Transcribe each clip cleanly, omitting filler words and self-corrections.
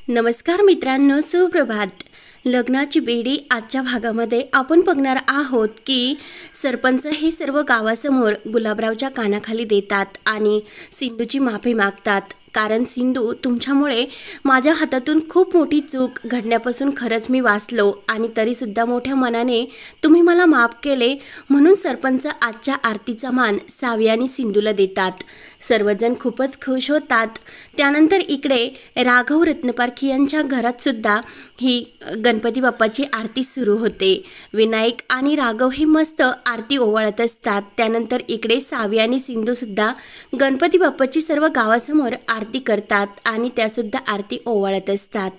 नमस्कार मित्रांनो, सुप्रभात। लग्नाची बेडी आजच्या भागामध्ये आपण बघणार आहोत की सरपंच हे सर्व गावासमोर गुलाबरावच्या कानाखाली देतात आणि सिंधूची माफी मागतात। कारण सिंधू, तुमच्यामुळे माझ्या हातातून खूप मोठी चूक घडण्यापासून खरंच मी वाचलो आणि तरीसुद्धा मोठ्या मनाने तुम्ही मला माफ केले, म्हणून सरपंच आजच्या आरतीचा मान सावी आणि सिंधूला देतात। सर्वजण खूपच खुश होतात। त्यानंतर इकडे राघव रत्नपारखी यांच्या घरात सुद्धा ही गणपती बाप्पाची आरती सुरू होते। विनायक आणि राघव हे मस्त आरती ओवाळत असतात। त्यानंतर इकडे सावी आणि सिंधू सुद्धा गणपती बाप्पाची सर्व गावासमोर आरती करतात आणि त्यासुद्धा आरती ओवाळत असतात।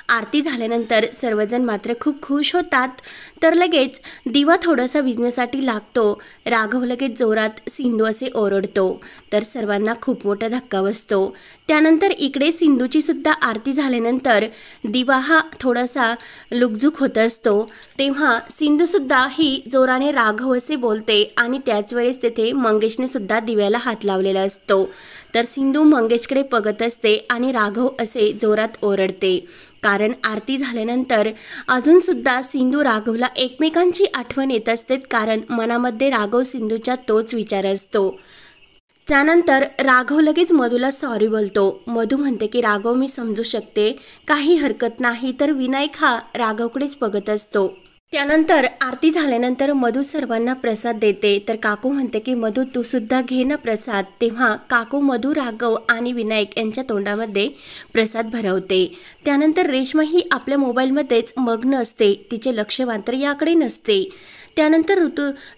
आरती झाल्यानंतर सर्वजण मात्र खूप खुश होतात। तर लगेच दिवा थोडासा विझण्यासाठी लागतो। राघव लगेच जोरात सिंधू असे ओरडतो, तर सर्वांना खूप मोठा धक्का बसतो। त्यानंतर इकडे सिंधूची सुद्धा आरती झाल्यानंतर दिवा हा थोडासा लुकझुक होत असतो, तेव्हा सिंधू सुद्धा ही जोराने राघव असे बोलते आणि त्याच वेळेस तेथे मंगेशने सुद्धा दिव्याला हात लावलेला असतो। तर सिंधू मंगेशकडे बघत असते आणि राघव असे जोरात ओरडते, कारण आरती झाल्यानंतर अजून सुद्धा सिंधू राघवला एकमेकांची आठवण येत असते, कारण मनामध्ये राघव सिंधूच्या तोच विचार असतो। त्यानंतर राघव लगेच मधूला सॉरी बोलतो। मधू म्हणते की राघव, मी समजू शकते, काही हरकत नाही। तर विनायक हा राघवकडेच बघत असतो। त्यानंतर आरती झाल्यानंतर मधू सर्वांना प्रसाद देते, तर काकू म्हणते की मधू, तू सुद्धा घे ना प्रसाद। तेव्हा काकू मधू, राघव आणि विनायक यांच्या तोंडामध्ये प्रसाद भरवते। त्यानंतर रेश्मा ही आपल्या मोबाईलमध्येच मग्न असते, तिचे लक्ष मात्र याकडे नसते। त्यानंतर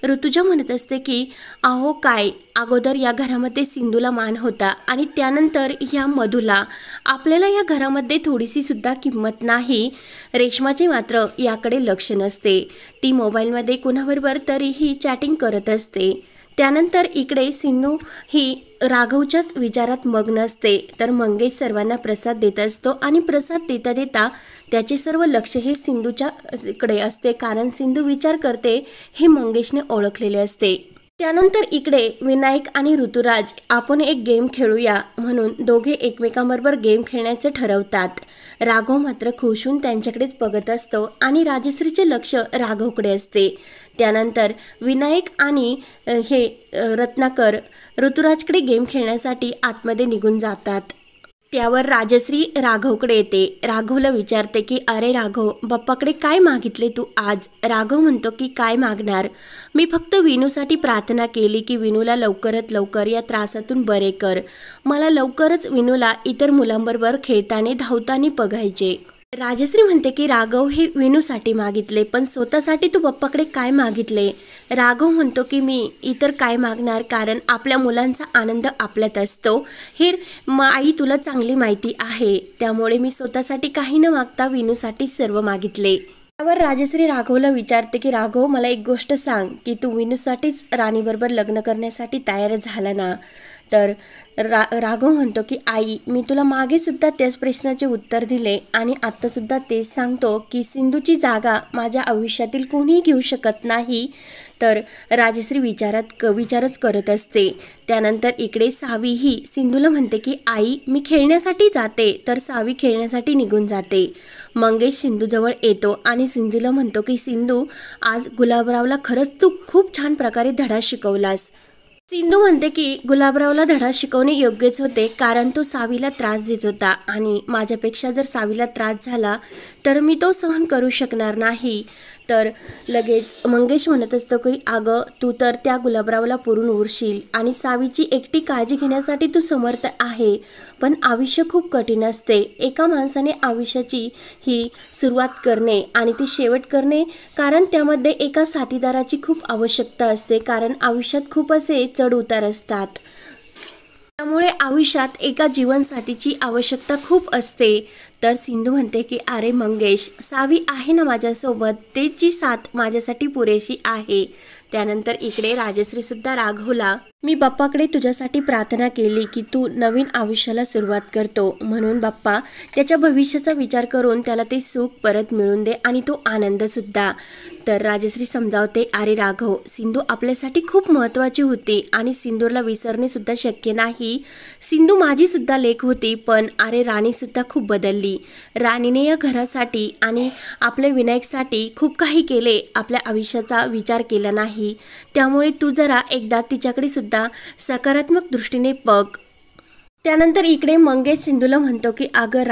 ऋतुजा म्हणत असते की अहो काय, अगोदर या घरामध्ये सिंधूला मान होता आणि त्यानंतर ह्या मधूला, आपल्याला या घरामध्ये थोडीशी सुद्धा किंमत नाही। रेश्माचे मात्र याकडे लक्ष नसते, ती मोबाईलमध्ये कुणाबरोबर तरीही चॅटिंग करत असते। त्यानंतर इकडे सिंधू ही राघवच्याच विचारात मग्न असते। तर मंगेश सर्वांना प्रसाद देत असतो आणि प्रसाद देता देता त्याचे सर्व लक्ष हे सिंधूच्या इकडे असते, कारण सिंधू विचार करते हे मंगेशने ओळखलेले असते। त्यानंतर इकडे विनायक आणि ऋतुराज आपण एक गेम खेळूया म्हणून दोघे एकमेकांबरोबर गेम खेळण्याचे ठरवतात। राघव मात्र खुश होऊन त्यांच्याकडेच बघत असतो आणि राजश्रीचे लक्ष राघवकडे असते। त्यानंतर विनायक आणि हे रत्नाकर ऋतुराजकडे गेम खेळण्यासाठी आतमध्ये निघून जातात। त्यावर राजश्री राघवकडे येते, राघवला विचारते की अरे राघव, बाप्पाकडे काय मागितले तू आज? राघव म्हणतो की काय मागणार, मी फक्त विनूसाठी प्रार्थना केली की विनूला लवकरात लवकर या त्रासातून बरे कर, मला लवकरच विनूला इतर मुलांबरोबर खेळताना धावताना बघायचे। राजश्री म्हणते की राघव, हे विनूसाठी मागितले, पण स्वतःसाठी तू बाप्पाकडे काय मागितले? राघव म्हणतो की मी इतर काय मागणार, कारण आपल्या मुलांचा आनंद आपल्यात असतो, हे आई तुला चांगली माहिती आहे, त्यामुळे मी स्वतःसाठी काही न मागता विनूसाठी सर्व मागितले। त्यावर राजश्री राघवला विचारते की राघव, मला एक गोष्ट सांग की तू विनूसाठीच राणीबरोबर लग्न करण्यासाठी तयार झाला ना? तर राघव म्हणतो की आई, मी तुला मागे सुद्धा त्याच प्रश्नाचे उत्तर दिले आणि आत्तासुद्धा तेच सांगतो की सिंधूची जागा माझ्या आयुष्यातील कोणीही घेऊ शकत नाही। तर राजश्री विचारच करत असते। त्यानंतर इकडे सावी ही सिंधूला म्हणते की आई, मी खेळण्यासाठी जाते। तर सावी खेळण्यासाठी निघून जाते। मंगेश सिंधूजवळ येतो आणि सिंधूला म्हणतो की सिंधू, आज गुलाबरावला खरंच तू खूप छान प्रकारे धडा शिकवलास। सिंधू म्हणते की गुलाबरावला धडा शिकवणे योग्यच होते, कारण तो सावीला त्रास देत होता आणि माझ्यापेक्षा जर सावीला त्रास झाला तर मी तो सहन करू शकणार नाही। तर लगेच मंगेश म्हणत असतो की अगं, तू तर त्या गुलाबरावला पुरून उरशील आणि सावीची एकटी काळजी घेण्यासाठी तू समर्थ आहे, पण आयुष्य खूप कठीण असते। एका माणसाने आयुष्याची ही सुरुवात करणे आणि ती शेवट करणे, कारण त्यामध्ये एका साथीदाराची खूप आवश्यकता असते, कारण आयुष्यात खूप असे चढ उतार असतात, त्यामुळे आयुष्यात एका जीवनसाथीची आवश्यकता खूप असते। तर सिंधू म्हणते की अरे मंगेश, सावी आहे ना माझ्यासोबत, त्याची साथ माझ्यासाठी पुरेशी आहे। त्यानंतर इकडे राजश्री सुद्धा राघवला, मी बाप्पाकडे तुझ्यासाठी प्रार्थना केली की तू नवीन आयुष्याला सुरुवात करतो, म्हणून बाप्पा त्याच्या भविष्याचा विचार करून त्याला ते सुख परत मिळून दे आणि तो आनंद सुद्धा। तर राजश्री समजावते, अरे राघव, सिंधू आपल्यासाठी खूप महत्त्वाची होती आणि सिंदूरला विसरणे सुद्धा शक्य नाही. सिंधू माझी सुद्धा लेक होती, पण अरे राणी सुद्धा खूप बदलली. राणीने या घरासाठी आणि आपल्या विनायकसाठी खूप काही केले, आपल्या आयुष्याचा विचार केला नाही. त्यामुळे तू जरा एकदा तिच्याकडे सुद्धा सकारात्मक दृष्टीने बघ. त्यानंतर इकडे मंगेश सिंधूला म्हणतो की अगं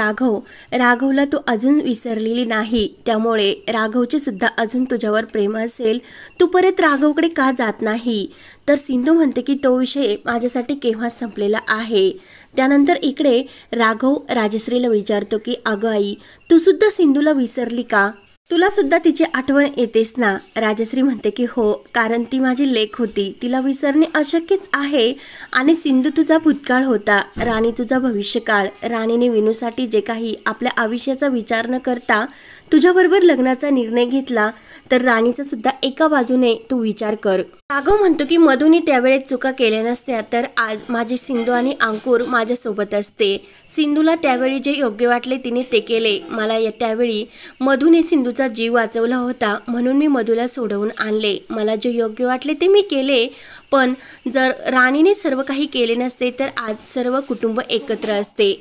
राघवला तू अजून विसरलेली नाही, त्यामुळे राघवचे सुद्धा अजून तुझ्यावर प्रेम असेल, तू परत राघवकडे का जात नाही. तर सिंधू म्हणते की तो विषय माझ्यासाठी केव्हाच संपलेला आहे. त्यानंतर इकडे राघव राजश्रीला विचारतो की अगं आई, तू सुद्धा सिंधूला विसरली का? तुला सुद्धा तिची आठवण येतेस ना? राजश्री म्हणते की हो, कारण ती माझी लेक होती, तिला विसरणे अशक्यच आहे. आणि सिंधू तुझा भूतकाळ होता, राणी तुझा भविष्यकाळ. राणीने विनूसाठी जे काही आपल्या आयुष्याचा विचार न करता तुझ्याबरोबर लग्नाचा निर्णय घेतला, तर राणीचा सुद्धा एका बाजूने तू विचार कर. राघव म्हणतो की मधूने त्यावेळेस चुका केल्या नसत्या तर आज माझी सिंधू आणि अंकुर माझ्यासोबत असते. सिंधूला त्यावेळी जे योग्य वाटले तिने ते केले. मला त्यावेळी मधूने सिंधूचा जीव वाचवला होता, म्हणून मी मधूला सोडवून आणले. मला जे योग्य वाटले ते मी केले, पण जर राणीने सर्व काही केले नसते तर आज सर्व कुटुंब एकत्र असते.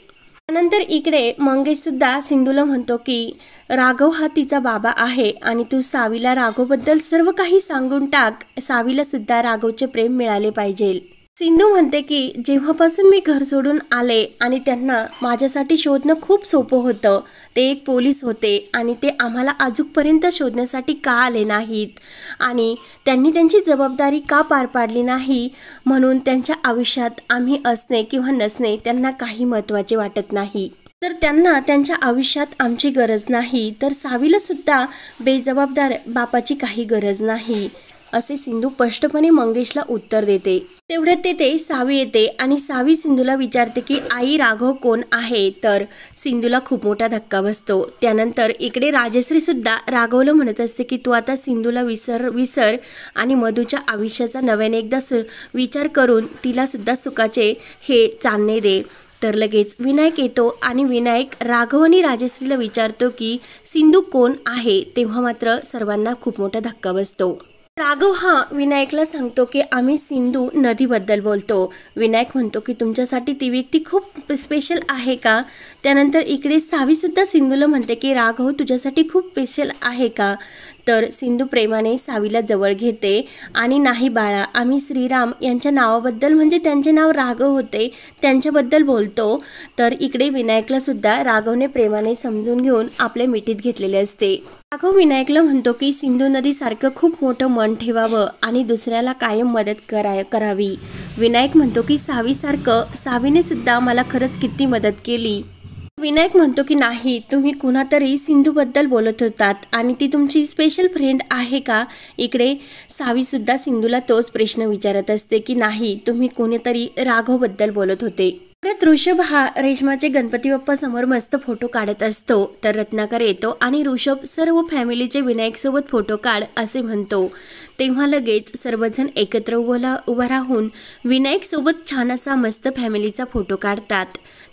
त्यानंतर इकडे मंगेश सुद्धा सिंधूला म्हणतो की राघव हा तिचा बाबा आहे आणि तू सावीला राघवबद्दल सर्व काही सांगून टाक, सावीला सुद्धा राघवचे प्रेम मिळाले पाहिजे. सिंधू म्हणते की जेव्हापासून मी घर सोडून आले आणि त्यांना माझ्यासाठी शोधणं खूप सोपं होतं. ते एक पोलीस होते आणि ते आम्हाला अजूनपर्यंत शोधण्यासाठी का आले नाहीत आणि त्यांनी त्यांची जबाबदारी का पार पाडली नाही, म्हणून त्यांच्या आयुष्यात आम्ही असणे किंवा नसणे त्यांना काही महत्त्वाचे वाटत नाही. तर त्यांना त्यांच्या आयुष्यात आमची गरज नाही, तर सावीला सुद्धा बेजबाबदार बापाची काही गरज नाही, असे सिंधू स्पष्टपणे मंगेशला उत्तर देते. तेवढ्यात तेथे सावी येते आणि सावी सिंधूला विचारते की आई, राघव कोण आहे? तर सिंधूला खूप मोठा धक्का बसतो. त्यानंतर इकडे राजश्री सुद्धा राघवला म्हणत असते की तू आता सिंधूला विसर आणि मधूच्या आयुष्याचा नव्याने एकदा विचार करून तिला सुद्धा सुखाचे हे चालणे दे. तर लगेच विनायक येतो आणि विनायक राघव आणि राजश्रीला विचारतो की सिंधू कोण आहे. तेव्हा मात्र सर्वांना खूप मोठा धक्का बसतो. राघव हा विनायकला सांगतो की आम्ही सिंधू नदीबद्दल बोलतो. विनायक म्हणतो की तुमच्यासाठी ती व्यक्ती खूप स्पेशल आहे का? त्यानंतर इकडे सावी सुद्धा सिंधूला म्हणते की राघव तुझ्यासाठी खूप स्पेशल आहे का? तर सिंधू प्रेमाने सावीला जवळ घेते आणि नाही बाळा, आम्ही श्रीराम यांच्या नावाबद्दल, म्हणजे त्यांचे नाव राघव होते, त्यांच्याबद्दल बोलतो. तर इकडे विनायकला सुद्धा राघवने प्रेमाने समजून घेऊन आपल्या मिठीत घेतलेले असते. राघव विनायकला म्हणतो की सिंधू नदीसारखं खूप मोठं मन ठेवावं आणि दुसऱ्याला कायम मदत करावी. विनायक म्हणतो की सावीसारखं सावीने सुद्धा मला खरंच किती मदत केली. विनायक म्हणतो की नाही, तुम्ही कुणातरी सिंधूबद्दल बोलत होतात आणि ती तुमची स्पेशल फ्रेंड आहे का? इकडे सावी सुद्धा सिंधूला तोच प्रश्न विचारत असते की नाही, तुम्ही कोणीतरी राघवबद्दल बोलत होते. ऋषभ हा रेशमाचे गणपती बाप्पा समोर मस्त फोटो काढत असतो. तर रत्नाकर येतो आणि ऋषभ सर्व फॅमिलीचे विनायक सोबत फोटो काढ असे म्हणतो. तेव्हा लगेच सर्वजण एकत्र उभा राहून विनायक सोबत छान असा मस्त फॅमिलीचा फोटो काढतात.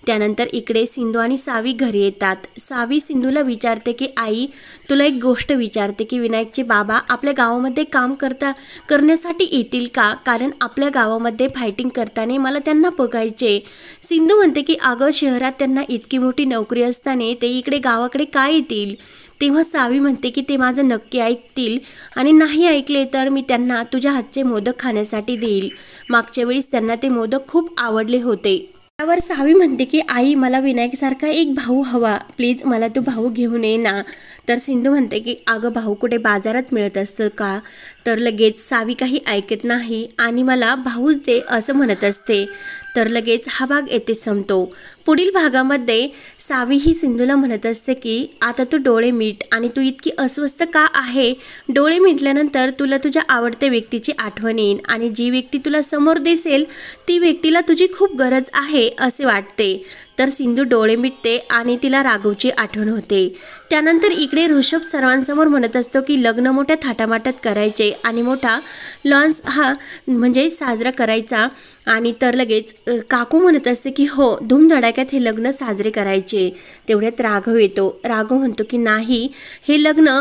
त्यानंतर इकडे सिंधू आणि सावी घरी येतात. सावी सिंधूला विचारते की आई, तुला एक गोष्ट विचारते की विनायकचे बाबा आपल्या गावामध्ये काम करण्यासाठी येतील का? कारण आपल्या गावामध्ये फायटिंग करताना मला त्यांना बघायचे. सिंधू म्हणते की अगं, शहरात त्यांना इतकी मोठी नोकरी असताना ते इकडे गावाकडे काय येतील? तेव्हा सावी म्हणते की ते माझं नक्की ऐकतील आणि नाही ऐकले तर मी त्यांना तुझ्या हातचे मोदक खाण्यासाठी देईल. मागच्या वेळेस त्यांना ते मोदक खूप आवडले होते. त्यावर सावी म्हणते की आई, मला विनायकसारखा एक भाऊ हवा, प्लीज मला तू भाऊ घेऊन ये ना. तर सिंधू म्हणते की अगं, भाऊ कुठे बाजारात मिळत असतं का? तर लगेच सावी काही ऐकत नाही आणि मला भाऊच दे असं म्हणत असते. तर लगेच हा भाग येथे संपतो. पुढील भागामध्ये सावी ही सिंधूला म्हणत असते की आता तू डोळे मीट आणि तू इतकी अस्वस्थ का आहे? डोळे मिटल्यानंतर तुला तुझ्या आवडत्या व्यक्तीची आठवण येईल आणि जी व्यक्ती तुला समोर दिसेल ती व्यक्तीला तुझी खूप गरज आहे असे वाटते. तर सिंधू डोळे मिटते आणि तिला राघवची आठवण होते. त्यानंतर इकडे ऋषभ सर्वांसमोर म्हणत असतो की लग्न मोठ्या थाटामाटात करायचे आणि मोठा लॉन्स हा म्हणजे साजरा करायचा आणि तर लगेच काकू म्हणत असते की हो धूमधडाक्यात हे लग्न साजरे करायचे. तेवढ्यात राघव येतो. राघव म्हणतो की नाही, हे लग्न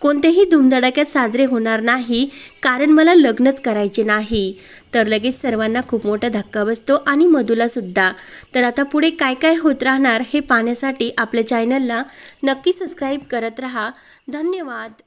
कोणत्याही धूमधडाक्यात साजरे होणार नाही, कारण मला लग्नच करायचे नाही. तर लगेच सर्वांना खूप मोठा धक्का बसतो आणि मधूला सुद्धा. तर आता पुढे काय काय होत राहणार हे पाहण्यासाठी आपल्या चॅनलला नक्की सबस्क्राईब करत राहा. धन्यवाद.